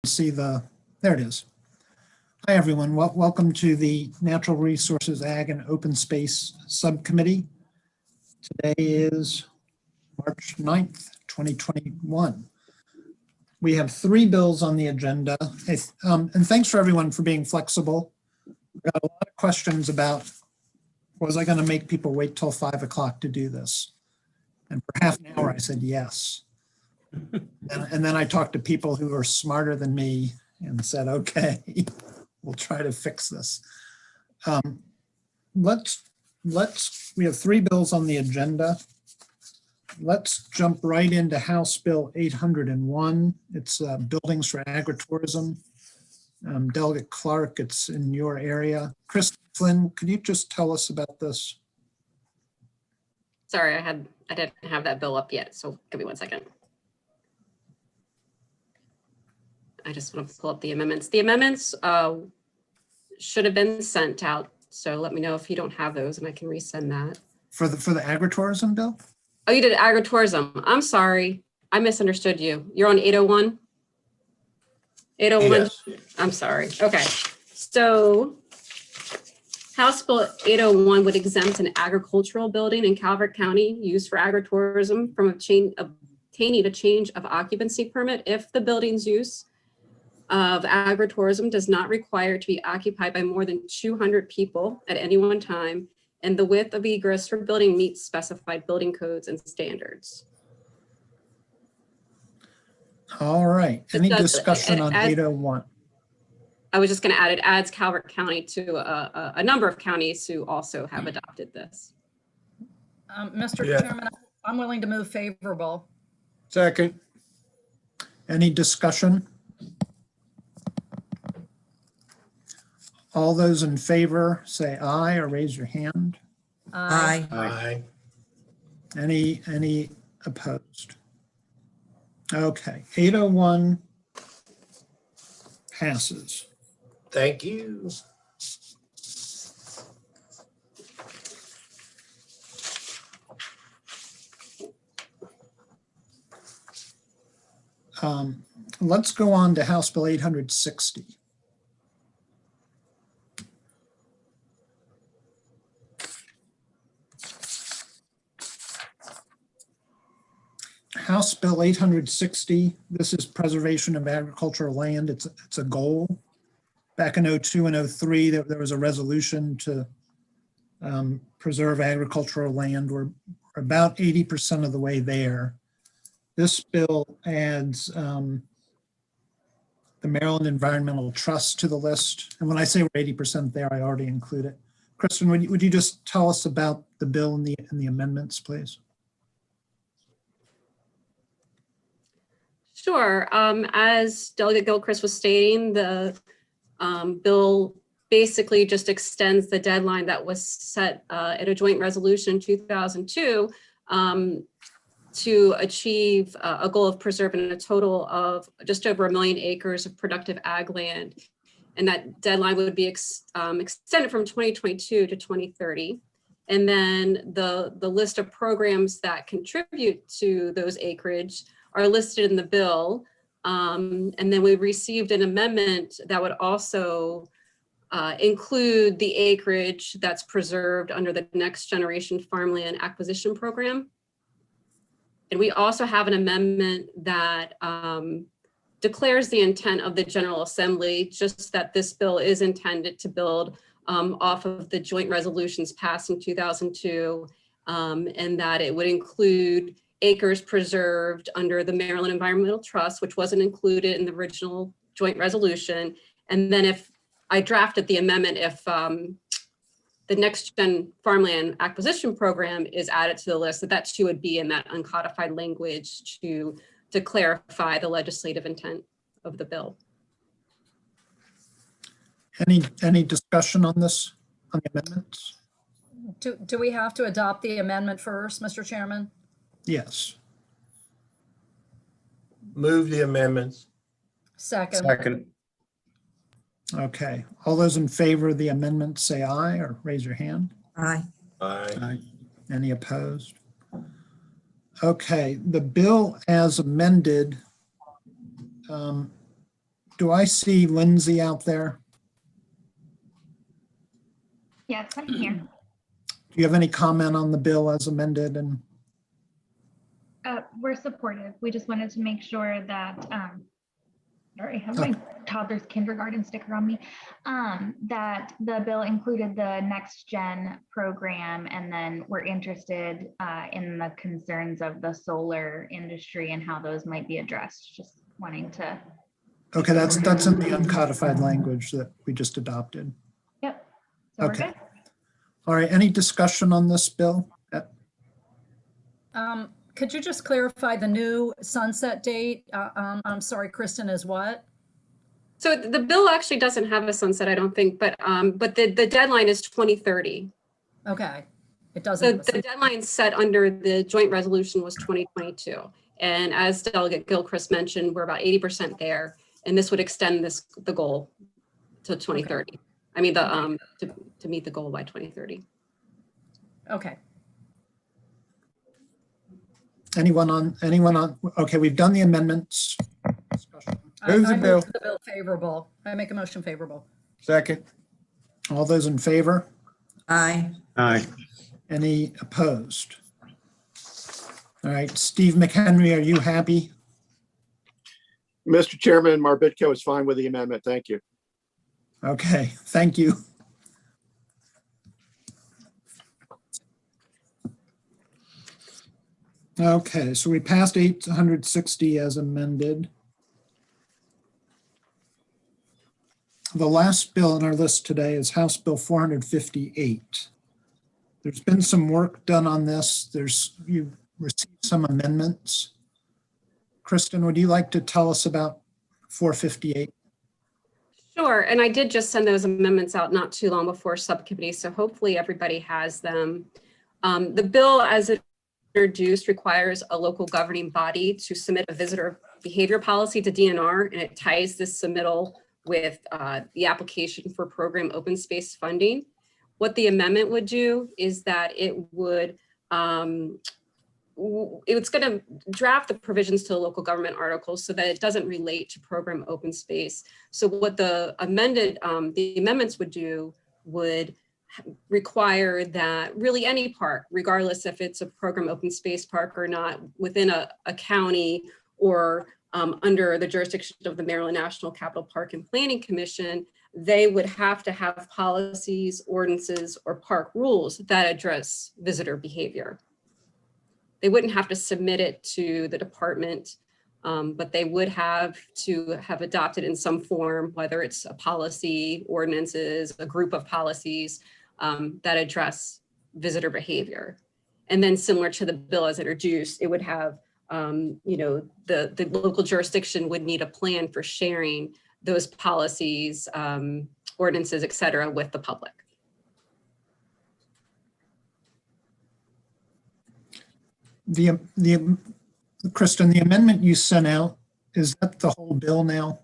see there it is. Hi, everyone. Welcome to the Natural Resources, Ag, and Open Space Subcommittee. Today is March 9th, 2021. We have 3 bills on the agenda. And thanks for everyone for being flexible. We got a lot of questions about, was I going to make people wait till 5 o'clock to do this? And for half an hour, I said yes. And then I talked to people who are smarter than me and said, okay, we'll try to fix this. We have 3 bills on the agenda. Let's jump right into House Bill 801. It's Buildings for Agritourism. Delegate Clark, it's in your area. Chris Flynn, could you just tell us about this? Sorry, I didn't have that bill up yet, so give me 1 second. I just want to pull up the amendments. The amendments should have been sent out, so let me know if you don't have those and I can resend that. For the agritourism bill? Oh, you did agritourism. I'm sorry. I misunderstood you. You're on 801? 801? Yes. I'm sorry. Okay. So House Bill 801 would exempt an agricultural building in Calvert County used for agritourism from obtaining a change of occupancy permit if the building's use of agritourism does not require to be occupied by more than 200 people at any one time, and the width of egress for building meets specified building codes and standards. All right. Any discussion on 801? I was just going to add, it adds Calvert County to a number of counties who also have adopted this. Mr. Chairman, I'm willing to move favorable. Second. Any discussion? All those in favor say aye or raise your hand. Aye. Aye. Any opposed? Okay, 801 passes. Thank you. Let's go on to House Bill 860. House Bill 860, this is preservation of agricultural land. It's a goal. Back in 02 and 03, there was a resolution to preserve agricultural land. We're about 80% of the way there. This bill adds the Maryland Environmental Trust to the list. And when I say we're 80% there, I already include it. Kristen, would you just tell us about the bill and the amendments, please? Sure. As Delegate Gilchrist was stating, the bill basically just extends the deadline that was set at a joint resolution in 2002 to achieve a goal of preserving a total of just over 1 million acres of productive ag land. And that deadline would be extended from 2022 to 2030. And then the list of programs that contribute to those acreage are listed in the bill. And then we received an amendment that would also include the acreage that's preserved under the Next Generation Farmland Acquisition Program. And we also have an amendment that declares the intent of the General Assembly, just that this bill is intended to build off of the joint resolutions passed in 2002, and that it would include acres preserved under the Maryland Environmental Trust, which wasn't included in the original joint resolution. And then if I drafted the amendment, if the Next Gen Farmland Acquisition Program is added to the list, that too would be in that uncodified language to clarify the legislative intent of the bill. Any discussion on this, on the amendments? Do we have to adopt the amendment first, Mr. Chairman? Yes. Move the amendments. Second. Second. Okay. All those in favor of the amendment say aye or raise your hand. Aye. Aye. Any opposed? Okay, the bill as amended do I see Lindsay out there? Yes, I'm here. Do you have any comment on the bill as amended? And We're supportive. We just wanted to make sure that, sorry, I have my toddler's kindergarten sticker on me, that the bill included the next gen program, and then we're interested in the concerns of the solar industry and how those might be addressed. Just wanting to. okay, that's in the uncodified language that we just adopted. Yep. So we're Okay. good. All right, any discussion on this bill? Could you just clarify the new sunset date? I'm sorry, Kristen, is what? So the bill actually doesn't have a sunset, I don't think, but the deadline is 2030. Okay, it So doesn't. the deadline set under the joint resolution was 2022. And as Delegate Gilchrist mentioned, we're about 80% there, and this would extend the goal to 2030. I mean, to meet the goal by 2030. Okay, Anyone on, okay, we've done the amendments. Discussion. Move the I bill. move the bill favorable. I make a motion favorable. Second. All those in favor? Aye. Aye. Any opposed? All right, Steve McHenry, are you happy? Mr. Chairman, Marbitko is fine with the amendment. Thank you. Okay, thank you. Okay, so we passed 860 as amended. The last bill on our list today is House Bill 458. There's been some work done on this. You've received some amendments. Kristen, would you like to tell us about 458? Sure, and I did just send those amendments out not too long before subcommittee, so hopefully everybody has them. The bill as it introduced requires a local governing body to submit a visitor behavior policy to DNR, and it ties this submittal with the application for program open space funding. What the amendment would do is that it's going to draft the provisions to the local government articles so that it doesn't relate to program open space. So what the amendments would do would require that really any park, regardless if it's a program open space park or not, within a county or under the jurisdiction of the Maryland National Capital Park and Planning Commission, they would have to have policies, ordinances, or park rules that address visitor behavior. They wouldn't have to submit it to the department, but they would have to have adopted in some form, whether it's a policy, ordinances, a group of policies that address visitor behavior. And then similar to the bill as introduced, it would have, the local jurisdiction would need a plan for sharing those policies, ordinances, et cetera, with the public. Kristen, the amendment you sent out, is that the whole bill now?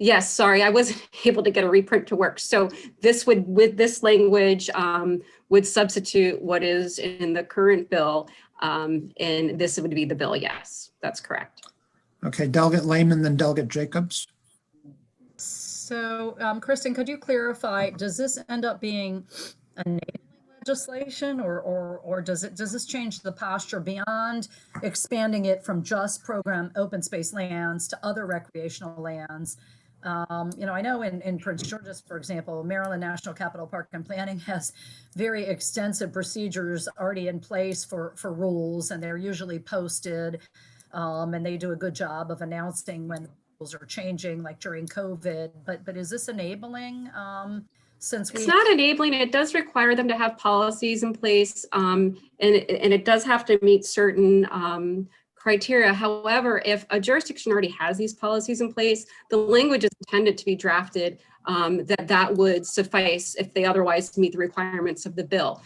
Yes, sorry, I wasn't able to get a reprint to work. So this would, with this language, would substitute what is in the current bill. And this would be the bill. Yes, that's correct. Okay, Delegate Lehman, then Delegate Jacobs. So, Kristen, could you clarify, does this end up being enabling legislation or does this change the posture beyond expanding it from just program open space lands to other recreational lands? I know in Prince George's, for example, Maryland National Capital Park and Planning has very extensive procedures already in place for rules, and they're usually posted, and they do a good job of announcing when rules are changing, like during COVID. But is this enabling? It's not enabling. It does require them to have policies in place, and it does have to meet certain criteria. However, if a jurisdiction already has these policies in place, the language is intended to be drafted that would suffice if they otherwise meet the requirements of the bill.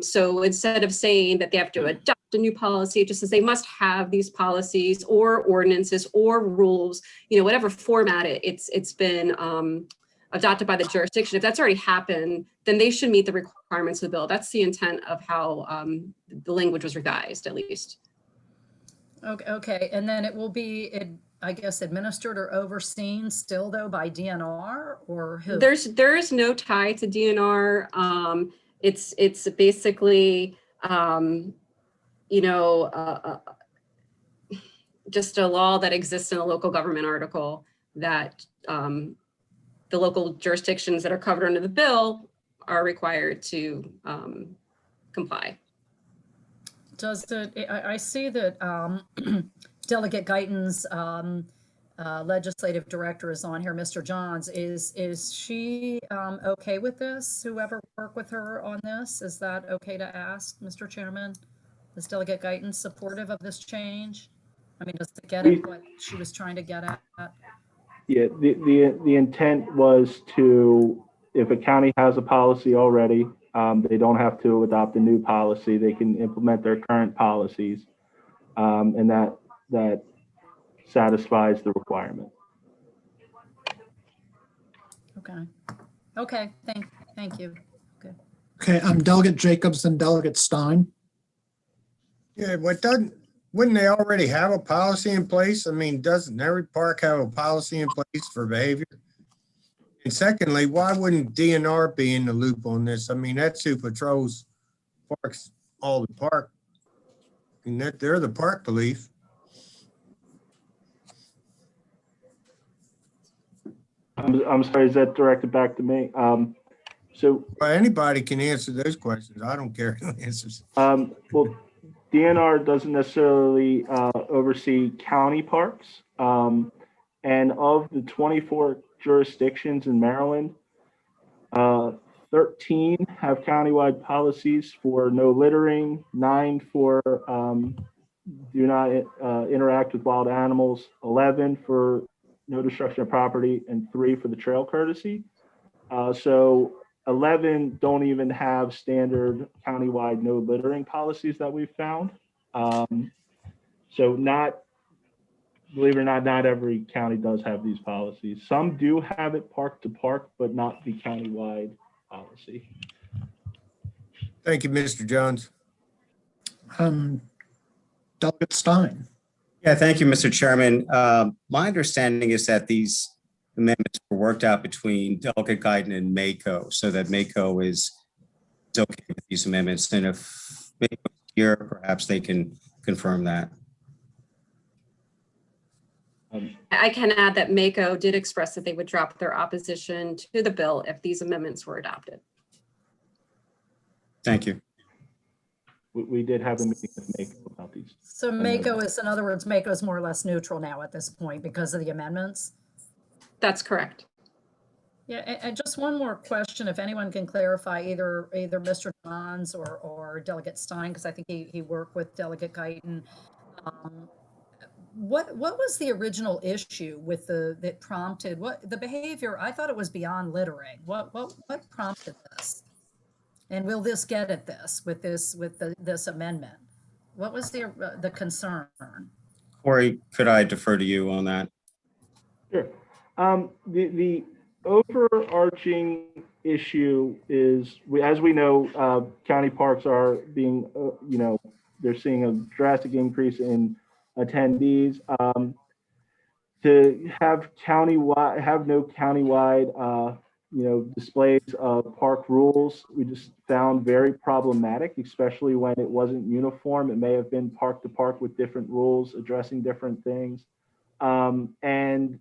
So instead of saying that they have to adopt a new policy, it just says they must have these policies or ordinances or rules, whatever format it's been adopted by the jurisdiction. If that's already happened, then they should meet the requirements of the bill. That's the intent of how the language was revised, at least. Okay, and then it will be I guess, administered or overseen still though by DNR or who? There is no tie to DNR. It's basically, you know, just a law that exists in a local government article that the local jurisdictions that are covered under the bill are required to comply. Does it, I see that Delegate Guyton's legislative director is on here, Mr. Johns. Is she okay with this? Whoever worked with her on this, is that okay to ask, Mr. Chairman? Is Delegate Guyton supportive of this change? I mean, does it get at what she was trying to get at? Yeah, the intent was to, if a county has a policy already, they don't have to adopt a new policy. They can implement their current policies, and that satisfies the requirement. Okay, thank you. Okay, Delegate Jacobs and Delegate Stein. Yeah, wouldn't they already have a policy in place? I mean, doesn't every park have a policy in place for behavior? And secondly, why wouldn't DNR be in the loop on this? I mean, that's who patrols parks, all the park. And that they're the park police. I'm sorry, is that directed back to me? So, Well, anybody can answer those questions. I don't care who answers. well, DNR doesn't necessarily oversee county parks. And of the 24 jurisdictions in Maryland, 13 have countywide policies for no littering, 9 for do not interact with wild animals, 11 for no destruction of property, and 3 for the trail courtesy. So 11 don't even have standard countywide no littering policies that we've found. So believe it or not every county does have these policies. Some do have it park to park, but not the countywide policy. Thank you, Mr. Jones. Delegate Stein. Yeah, thank you, Mr. Chairman. My understanding is that these amendments were worked out between Delegate Guyton and MACO, so that MACO is okay with these amendments. And if MACO is here, perhaps they can confirm that. I can add that MACO did express that they would drop their opposition to the bill if these amendments were adopted. Thank you. We did have a meeting with MACO about these. So MACO is, in other words, MACO is more or less neutral now at this point because of the amendments? That's correct. Yeah, and just one more question, if anyone can clarify, either Mr. Johns or Delegate Stein, because I think he worked with Delegate Guyton. What was the original issue with that prompted the behavior? I thought it was beyond littering. What prompted this? And will this get at this with this amendment? What was the concern? Corey, could I defer to you on that? Sure. The overarching issue is, as we know, county parks are being, they're seeing a drastic increase in attendees. To have no countywide, displays of park rules, we just found very problematic, especially when it wasn't uniform. It may have been park to park with different rules addressing different things. And it's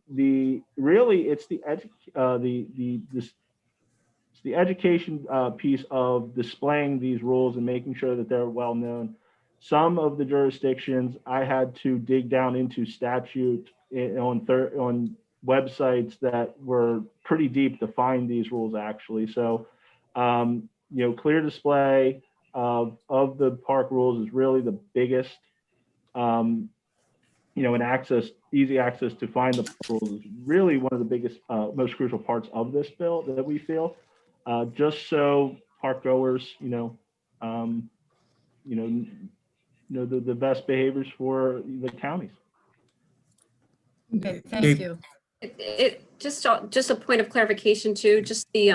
the education piece of displaying these rules and making sure that they're well known. Some of the jurisdictions I had to dig down into statute on websites that were pretty deep to find these rules actually. So, clear display of the park rules is really the biggest. And easy access to find the rules is really one of the biggest, most crucial parts of this bill that we feel, just so park goers, the best behaviors for the counties. Okay, thank you. Just a point of clarification too, just the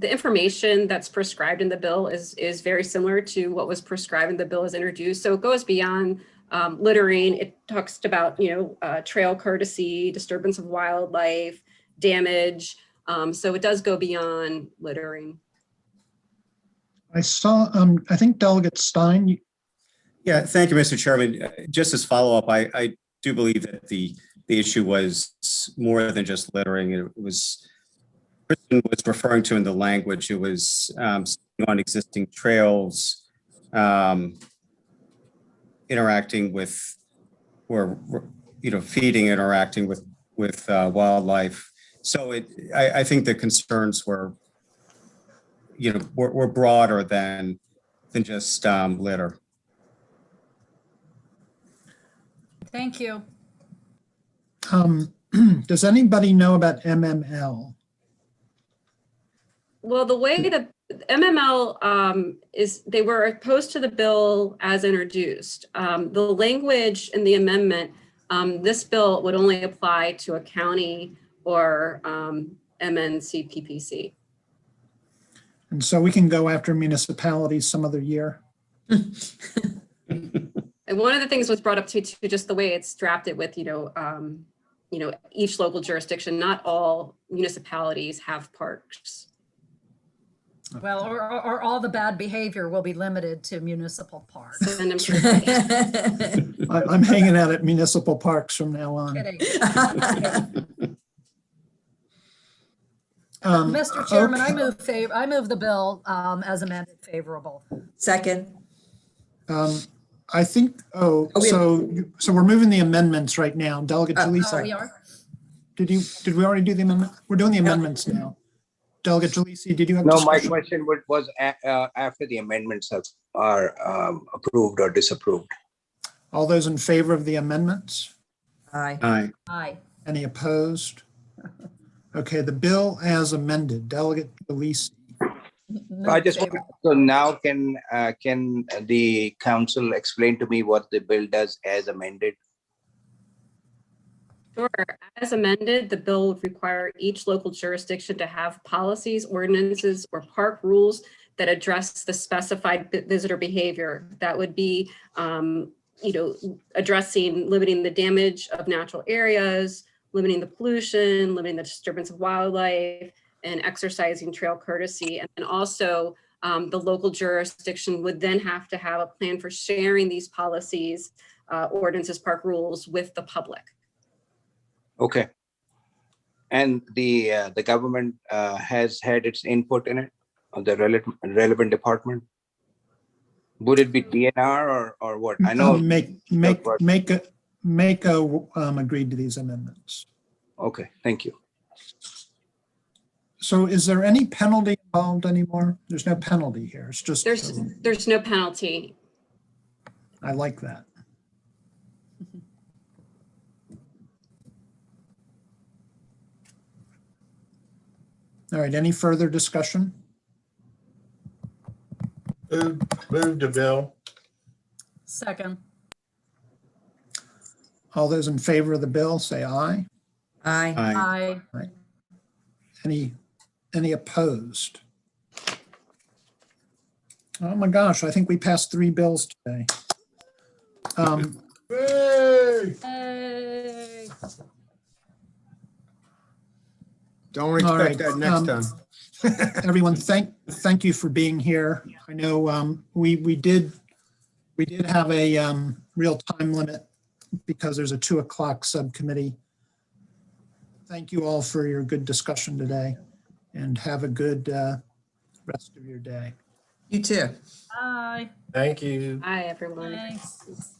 information that's prescribed in the bill is very similar to what was prescribed in the bill as introduced. So it goes beyond littering. It talks about, trail courtesy, disturbance of wildlife, damage. So it does go beyond littering. I saw, I think Delegate Stein, Yeah, thank you, Mr. Chairman. Just as follow-up, I do believe that the issue was more than just littering. It was, Kristen was referring to in the language, it was on existing trails, interacting with, or, feeding, interacting with wildlife. So I think the concerns were, were broader than just litter. Thank you. does anybody know about MML? Well, the way the MML is, they were opposed to the bill as introduced. The language in the amendment, this bill would only apply to a county or MNCPPC. And so we can go after municipalities some other year. And one of the things was brought up to just the way it's drafted with, each local jurisdiction, not all municipalities have parks. Well, or all the bad behavior will be limited to municipal parks. And I'm sure I'm hanging out at municipal parks from now on. Kidding. Mr. Chairman, okay. I move the bill as amended favorable. Second. I think, so we're moving the amendments right now. Delegate Oh, Jalisi, we are? did we already do the amendment? We're doing the amendments now. Delegate Jalisi, did you have? No, my discussion? question was after the amendments are approved or disapproved. All those in favor of the amendments? Aye. Aye. Aye. Any opposed? Okay, the bill as amended. Delegate Jalisi. I just want, so now can the council explain to me what the bill does as amended? Sure. As amended, the bill would require each local jurisdiction to have policies, ordinances, or park rules that address the specified visitor behavior. That would be, addressing, limiting the damage of natural areas, limiting the pollution, limiting the disturbance of wildlife, and exercising trail courtesy. And then also the local jurisdiction would then have to have a plan for sharing these policies, ordinances, park rules with the public. Okay. And the government has had its input in it, or the relevant department? Would it be DNR or what? I know. Mako agreed to these amendments. Okay, thank you. So is there any penalty involved anymore? There's no penalty here. It's just. There's no penalty. I like that. All right, any further discussion? Move the bill. Second. All those in favor of the bill, say aye. Aye. Aye. Aye. Any opposed? Oh my gosh, I think we passed 3 bills today. Hey! Hey. Don't All right, expect that next time. Everyone, thank you for being here. I know we did have a real time limit because there's a 2 o'clock subcommittee. Thank you all for your good discussion today, and have a good rest of your day. You too. Aye. Thank you. Hi, everyone. Thanks.